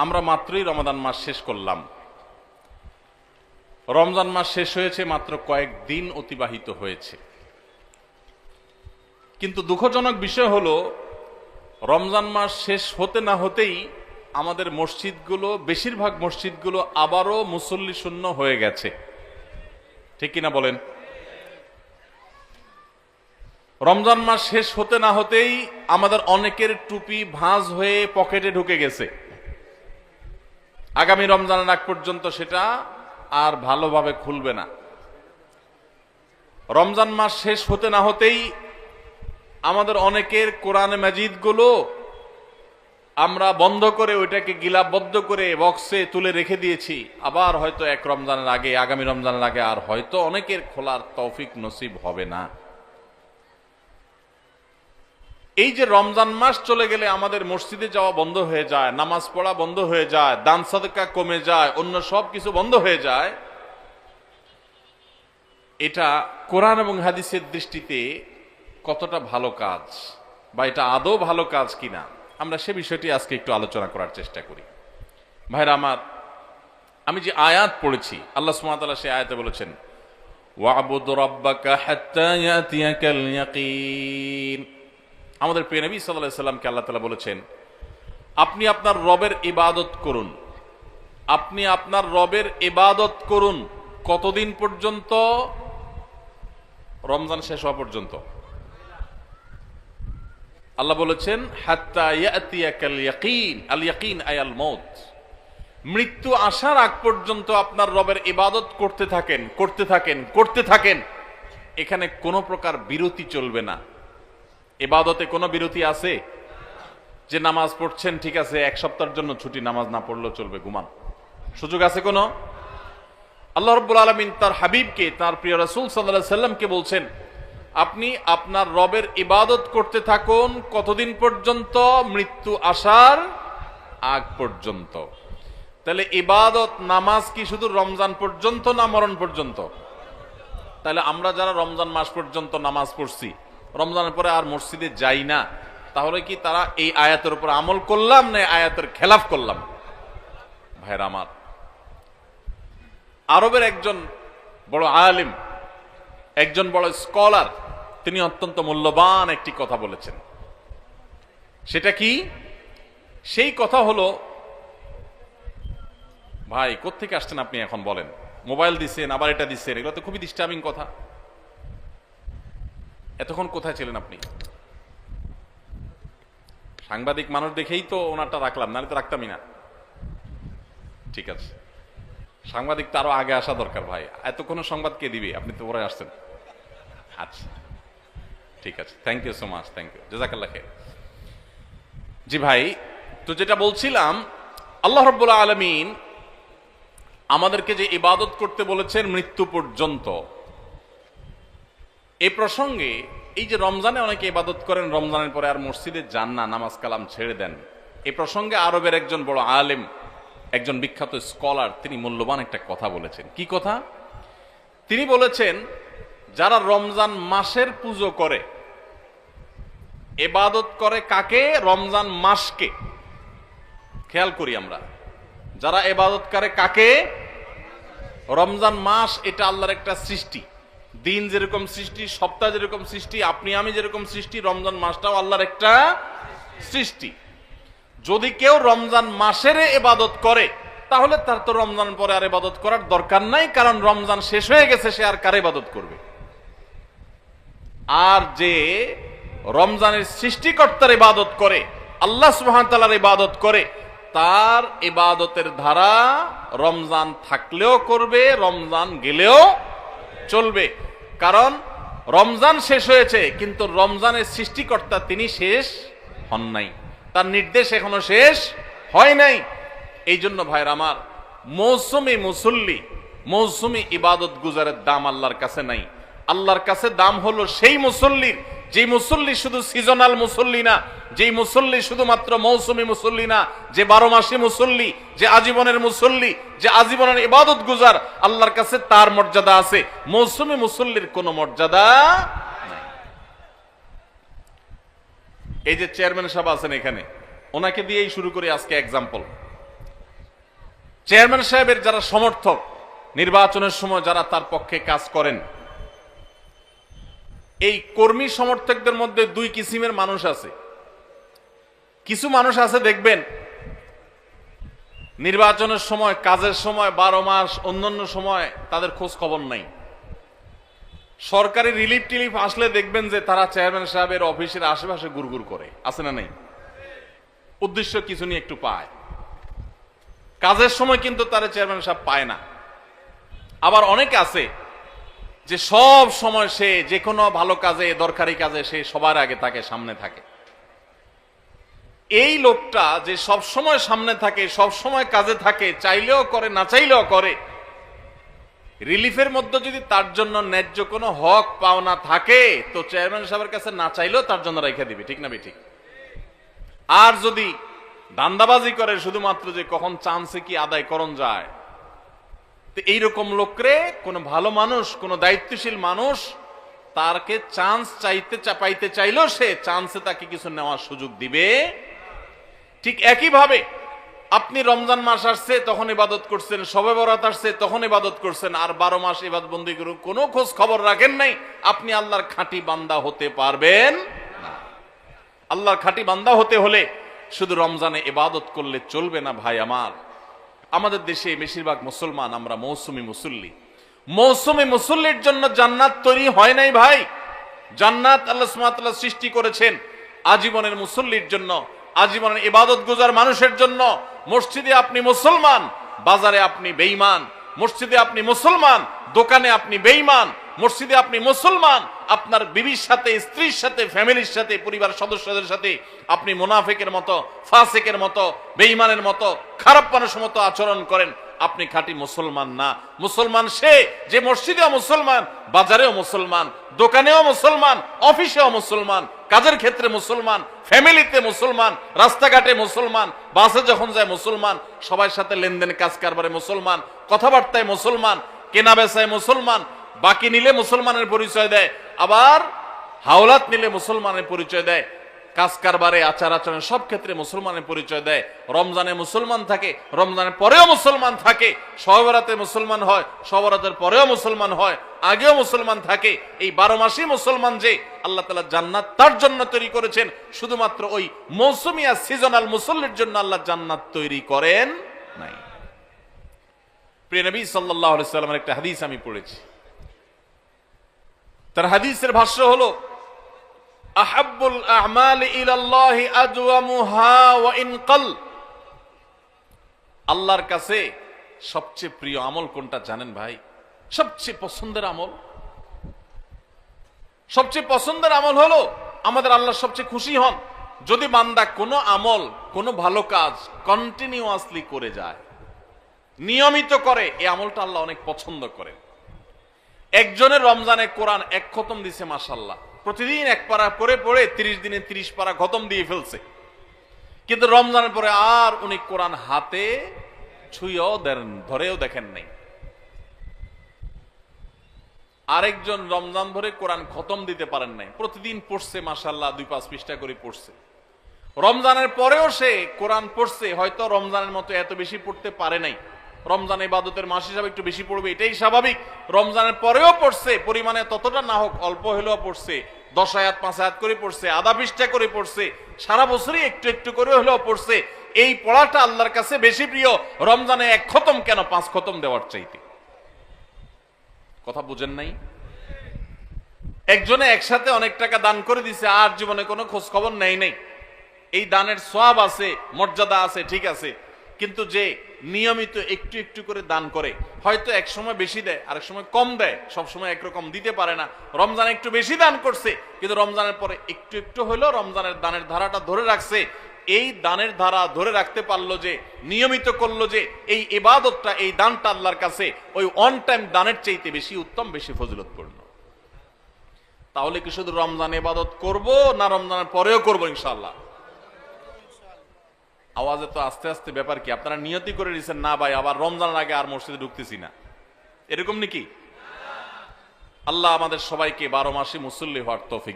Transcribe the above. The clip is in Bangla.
আমরা মাত্রই রমাদান মাস শেষ করলাম। রমজান মাস শেষ হয়েছে, মাত্র কয়েকদিন অতিবাহিত হয়েছে। কিন্তু দুঃখজনক বিষয় হলো, রমজান মাস শেষ হতে না হতেই আমাদের মসজিদগুলো, বেশিরভাগ মসজিদগুলো আবারও মুসল্লি শূন্য হয়ে গেছে। ঠিক কিনা বলেন? রমজান মাস শেষ হতে না হতেই আমাদের অনেকের টুপি ভাঁজ হয়ে পকেটে ঢুকে গেছে। আগামী রমজানের আগ পর্যন্ত সেটা আর ভালোভাবে খুলবে না। রমজান মাস শেষ হতে না হতেই আমাদের অনেকের কোরআন মাজিদগুলো আমরা বন্ধ করে ওইটাকে গিলাবদ্ধ করে বক্সে তুলে রেখে দিয়েছি। আবার হয়তো এক রমজানের আগে, আগামী রমজানের আগে আর হয়তো অনেকের খোলার তৌফিক নসিব হবে না। এই যে রমজান মাস চলে গেলে আমাদের মসজিদে যাওয়া বন্ধ হয়ে যায়, নামাজ পড়া বন্ধ হয়ে যায়, দান সাদকা কমে যায়, অন্য সব কিছু বন্ধ হয়ে যায়, এটা কোরআন এবং হাদিসের দৃষ্টিতে কতটা ভালো কাজ, বা এটা আদৌ ভালো কাজ কিনা, আমরা সে বিষয়টি আজকে একটু আলোচনা করার চেষ্টা করি। ভাইরা আমার, আমি যে আয়াত পড়েছি, আল্লাহ সুবহানাহু ওয়া তাআলা সেই আয়াতে বলেছেন, ওয়া'বুদ রাব্বাকা হাত্তা ইয়াতিয়াকাল ইয়াকিন। আমাদের প্রিয় নবী সাল্লাল্লাহু আলাইহি সাল্লামকে আল্লাহ তাআলা বলেছেন, আপনি আপনার রবের ইবাদত করুন। আপনি আপনার রবের ইবাদত করুন কতদিন পর্যন্ত? রমজান শেষ হওয়া পর্যন্ত। আল্লাহ বলেছেন হাত্তা ইয়াতিয়াকাল ইয়াকিন। আল ইয়াকিন আয়াল মউত। মৃত্যু আসার আগ পর্যন্ত আপনার রবের ইবাদত করতে থাকেন, করতে থাকেন, করতে থাকেন। এখানে কোনো প্রকার বিরতি চলবে না। ইবাদতে কোনো বিরতি আছে? যে নামাজ পড়ছেন, ঠিক আছে, এক সপ্তাহের জন্য ছুটি, নামাজ না পড়লেও চলবে, ঘুমান, সুযোগ আছে কোনো? আল্লাহ রাব্বুল আলামিন তার হাবিবকে, তার প্রিয় রাসূল সাল্লাল্লাহু আলাইহি সাল্লামকে বলছেন, আপনি আপনার রবের ইবাদত করতে থাকুন কতদিন পর্যন্ত? মৃত্যু আসার আগ পর্যন্ত। তাহলে ইবাদত, নামাজ কি শুধু রমজান পর্যন্ত না মরণ পর্যন্ত? তাহলে আমরা যারা রমজান মাস পর্যন্ত নামাজ পড়ছি, রমজানের পরে আর মসজিদে যাই না, তাহলে কি তারা এই আয়াতের উপর আমল করলাম না আয়াতের খেলাফ করলাম? ভাইরা আমার, আরবের একজন বড় আলিম, একজন বড় স্কলার, তিনি অত্যন্ত মূল্যবান একটি কথা বলেছেন। সেটা কি? সেই কথা হলো, ভাই কোত্থেকে আসছেন আপনি এখন বলেন? মোবাইল দিচ্ছেন, আবার এটা দিচ্ছেন, এগুলো তো খুবই ডিস্টার্বিং কথা। এতক্ষণ কোথায় ছিলেন আপনি? সাংবাদিক মানুষ দেখেই তো ওনারটা রাখলাম, নাহলে তো রাখতামই না। ঠিক আছে, সাংবাদিক তো আরো আগে আসা দরকার ভাই। এতক্ষণ সংবাদ কে দিবে? আপনি তো পরে আসছেন। আচ্ছা, ঠিক আছে, thank you so much, thank you, জাযাকাল্লাহ খাইর। জি ভাই, তো যেটা বলছিলাম, আল্লাহ রাব্বুল আলামিন আমাদেরকে যে ইবাদত করতে বলেছেন মৃত্যু পর্যন্ত, এই প্রসঙ্গে এই যে রমজানে অনেকে ইবাদত করেন, রমজানের পরে আর মসজিদে যান না, নামাজ কালাম ছেড়ে দেন, এই প্রসঙ্গে আরবের একজন বড় আলেম, একজন বিখ্যাত স্কলার, তিনি মূল্যবান একটা কথা বলেছেন। কি কথা? তিনি বলেছেন, যারা রমজান মাসের পুজো করে, ইবাদত করে কাকে? রমজান মাসকে। খেয়াল করি আমরা, যারা ইবাদত করে কাকে? রমজান মাস এটা আল্লাহর একটা সৃষ্টি। দিন যেরকম সৃষ্টি, সপ্তাহ যেরকম সৃষ্টি, আপনি আমি যেরকম সৃষ্টি, রমজান মাসটাও আল্লাহর একটা সৃষ্টি। যদি কেউ রমজান মাসের ইবাদত করে, তাহলে তার তো রমজান পরে আর ইবাদত করার দরকার নাই, কারণ রমজান শেষ হয়ে গেছে, সে আর কার ইবাদত করবে? আর যে রমজানের সৃষ্টিকর্তার ইবাদত করে, আল্লাহ সুবহানাহু ওয়া তাআলার ইবাদত করে, তার ইবাদতের ধারা রমজান থাকলেও করবে, রমজান গেলেও চলবে। কারণ রমজান শেষ হয়েছে, কিন্তু রমজানের সৃষ্টিকর্তা তিনি শেষ হন নাই, তার নির্দেশ এখনো শেষ হয় নাই। এই জন্য ভাইরা আমার, মৌসুমি মুসল্লি, মৌসুমি ইবাদত গুজারের দাম আল্লাহর কাছে নাই। আল্লাহর কাছে দাম হলো সেই মুসল্লির, যে মুসল্লি শুধু সিজনাল মুসল্লি না, যেই মুসল্লি শুধুমাত্র মৌসুমি মুসল্লি না, যে 12 মাসি মুসল্লি, যে আজীবনের মুসল্লি, যে আজীবনের ইবাদত গুজার, আল্লাহর কাছে তার মর্যাদা আছে, মৌসুমি মুসল্লির কোনো মর্যাদা নাই। এই যে চেয়ারম্যান সাহেব আছেন এখানে, ওনাকে দিয়েই শুরু করি আজকে এক্সাম্পল। চেয়ারম্যান সাহেবের যারা সমর্থক, নির্বাচনের সময় যারা তার পক্ষে কাজ করেন, এই কর্মী সমর্থকদের মধ্যে দুই কিসিমের মানুষ আছে। কিছু মানুষ আছে দেখবেন নির্বাচনের সময়, কাজের সময়, 12 মাস অন্যান্য সময় তাদের খোঁজ খবর নাই। সরকারি রিলিফ টিলিফ আসলে দেখবেন যে তারা চেয়ারম্যান সাহেবের অফিসের আশেপাশে গুড়গুড় করে, আছে না নাই? উদ্দেশ্য কিছু নিয়ে একটু পায়। কাজের সময় কিন্তু তারা চেয়ারম্যান সাহেব পায় না। আবার অনেকে আছে যে সব সময় সে যে কোনো ভালো কাজে, দরকারি কাজে সে সবার আগে থাকে, সামনে থাকে। এই লোকটা যে সব সময় সামনে থাকে, সব সময় কাজে থাকে, চাইলেও করে না চাইলেও করে, রিলিফের মধ্যে যদি তার জন্য ন্যায্য কোনো হক পাওনা থাকে তো চেয়ারম্যান সাহেবের কাছে না চাইলেও তার জন্য রেখে দিবে, ঠিক না ঠিক? আর যদি দান্দাবাজি করে শুধুমাত্র যে কখন চান্সে কি আদায় করণ যায়, তো এইরকম লোকরে কোন ভালো মানুষ, কোন দায়িত্বশীল মানুষ তারকে চান্স পাইতে চাইলেও সে চান্সে তাকে কিছু নেওয়ার সুযোগ দিবে। ঠিক একইভাবে আপনি রমজান মাস আসছে তখন ইবাদত করছেন, শবে বরাত আসছে তখন ইবাদত করছেন, আর 12 মাস ইবাদত বন্দী করে কোনো খোঁজ খবর রাখেন নাই, আপনি আল্লাহর খাঁটি বান্দা হতে পারবেন না। আল্লাহর খাঁটি বান্দা হতে হলে শুধু রমজানে ইবাদত করলে চলবে না ভাই আমার। আমাদের দেশে বেশিরভাগ মুসলমান আমরা মৌসুমী মুসল্লি। মৌসুমী মুসল্লির জন্য জান্নাত তৈরি হয় নাই ভাই। জান্নাত আল্লাহ সুবহানাহু ওয়া তাআলা সৃষ্টি করেছেন আজীবনের মুসল্লির জন্য, আজীবনের ইবাদত গুজার মানুষের জন্য। মসজিদে আপনি মুসলমান, বাজারে আপনি বেঈমান। মসজিদে আপনি মুসলমান, দোকানে আপনি বেঈমান। মসজিদে আপনি মুসলমান, আপনার বিবির সাথে, স্ত্রীর সাথে, ফ্যামিলির সাথে, পরিবার সদস্যদের সাথে আপনি মুনাফিকের মতো, ফাসিকের মতো, বেঈমানের মতো, খারাপ মানুষের মতো আচরণ করেন, আপনি খাঁটি মুসলমান না। মুসলমান সে যে মসজিদেও মুসলমান, বাজারেও মুসলমান, দোকানেও মুসলমান, অফিসেও মুসলমান, কাজের ক্ষেত্রে মুসলমান, ফ্যামিলিতে মুসলমান, রাস্তাঘাটে মুসলমান, বাসে যখন যায় মুসলমান, সবার সাথে লেনদেন কাজ কারবারে মুসলমান, কথাবার্তায় মুসলমান, কেনা বেচায় মুসলমান, বাকি নিলে মুসলমানের পরিচয় দেয়, আবার হাওলাত নিলে মুসলমানের পরিচয় দেয়, কাজ কারবারে, আচার আচরণ সব ক্ষেত্রে মুসলমানের পরিচয় দেয়। রমজানে মুসলমান থাকে, রমজানের পরেও মুসলমান থাকে, শবে বরাতে মুসলমান হয়, শবে বরাতের পরেও মুসলমান হয়, আগেও মুসলমান থাকে। এই 12 মাসই মুসলমান যে আল্লাহ তাআলা জান্নাত তার জন্য তৈরি করেছেন, শুধুমাত্র ওই মৌসুমিয়া সিজনাল মুসল্লির জন্য আল্লাহ জান্নাত তৈরি করেন নাই। প্রিয় নবী সাল্লাল্লাহু আলাইহি ওয়াসাল্লামের একটা হাদিস আমি পড়েছি। তার হাদিসের ভাষ্য হলো, আহাব্বুল আ'মালি ইলাল্লাহি আদওয়ামুহা ওয়া ইন ক্বাল। আল্লাহর কাছে সবচেয়ে প্রিয় আমল কোনটা জানেন ভাই? সবচেয়ে পছন্দের আমল, সবচেয়ে পছন্দের আমল হলো আমাদের আল্লাহ সবচেয়ে খুশি হন যদি বান্দা কোনো আমল, কোনো ভালো কাজ কন্টিনিউয়াসলি করে যায়, নিয়মিত করে। এই আমলটা আল্লাহ অনেক পছন্দ করেন। একজনের রমজানে কোরআন 1 খতম দিছে, মাশাআল্লাহ, প্রতিদিন 1 পারা করে পড়ে 30 দিনে 30 পারা খতম দিয়ে ফেলছে, কিন্তু রমজানের পরে আর উনি কোরআন হাতে ছুঁয়েও ধরেও দেখেন নাই। আরেকজন রমজান ভরে কোরআন খতম দিতে পারেন নাই, প্রতিদিন পড়ছে, মাশাআল্লাহ 2-5 পৃষ্ঠা করে পড়ছে। রমজানের পরেও সে কোরআন পড়ছে, হয়তো রমজানের মতো এত বেশি পড়তে পারে নাই, রমজান ইবাদতের মাস হিসাবে একটু বেশি পড়বে, এটাই স্বাভাবিক। রমজানের পরেও পড়ছে, পরিমাণে ততটা না হোক, অল্প হলেও পড়ছে, 10 আয়াত 5 আয়াত করে পড়ছে, আধা পৃষ্ঠা করে পড়ছে, সারা বছরই একটু একটু করে হলেও পড়ছে। এই পড়াটা আল্লাহর কাছে বেশি প্রিয় রমজানে 1 খতম কেন 5 খতম দেওয়ার চাইতে। কথা বুঝেন নাই? একজনে একসাথে অনেক টাকা দান করে দিছে, আর জীবনে কোনো খোঁজ খবর নেই নাই। এই দানের সওয়াব আছে, মর্যাদা আছে, ঠিক আছে, কিন্তু যে নিয়মিত একটু একটু করে দান করে, হয়তো এক সময় বেশি দেয়, আরেক সময় কম দেয়, সব সময় একরকম দিতে পারে না। রমজানে একটু বেশি দান করছে, কিন্তু রমজানের পরে একটু একটু হইলো রমজানের দানের ধারাটা ধরে রাখছে। এই দানের ধারা ধরে রাখতে পারলো যে, নিয়মিত করলো যে, এই ইবাদতটা, এই দানটা আল্লাহর কাছে ওই অন টাইম দানের চাইতে বেশি উত্তম, বেশি ফজিলতপূর্ণ। তাহলে কি শুধু রমজান ইবাদত করব, না রমজানের পরেও করব? ইনশাআল্লাহ। আওয়াজে তো আস্তে আস্তে ব্যাপার কি? আপনারা নিয়তি করে নিছেন না ভাই আবার রমজানের আগে আর মসজিদে ঢুকতেছি না, এরকম নাকি? আল্লাহ আমাদের সবাইকে 12 মাসে মুসল্লি হওয়ার তৌফিক